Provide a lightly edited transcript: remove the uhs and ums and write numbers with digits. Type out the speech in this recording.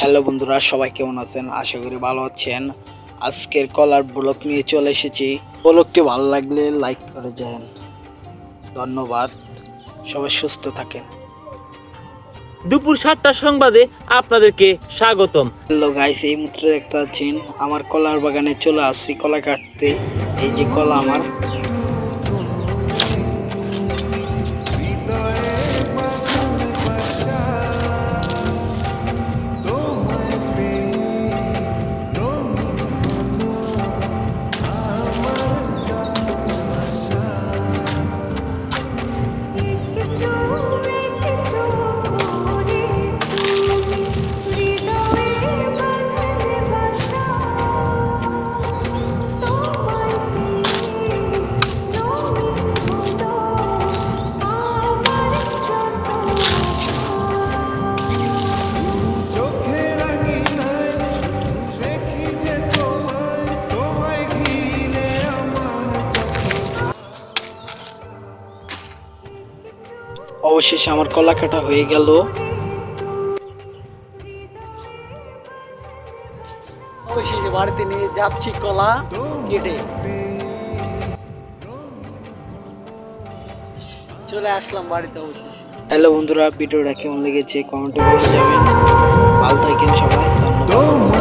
Hello বন্ধুরা, সবাই কেমন আছেন? আশা করি ভালো আছেন। আজকের কলার ব্লগ নিয়ে চলে এসেছি। ব্লগটি ভালো লাগলে লাইক করে যান। ধন্যবাদ। সবাই সুস্থ থাকেন। দুপুর 7টার সংবাদে আপনাদেরকে স্বাগতম। হ্যালো গাইস, এই মাত্র একটা আছেন আমার কলার বাগানে চলে আসছি কলা কাটতে। এই যে কলা আমার। অবশেষে আমার কলা কাটা হয়ে গেল। অবশেষে বাড়িতে নিয়ে যাচ্ছি কলা কেটে। চলে আসলাম বাড়িতে অবশেষে। হ্যালো বন্ধুরা, ভিডিওটা কেমন লেগেছে কমেন্টে বলে যাবেন। ভালো থাকেন সবাই, ধন্যবাদ।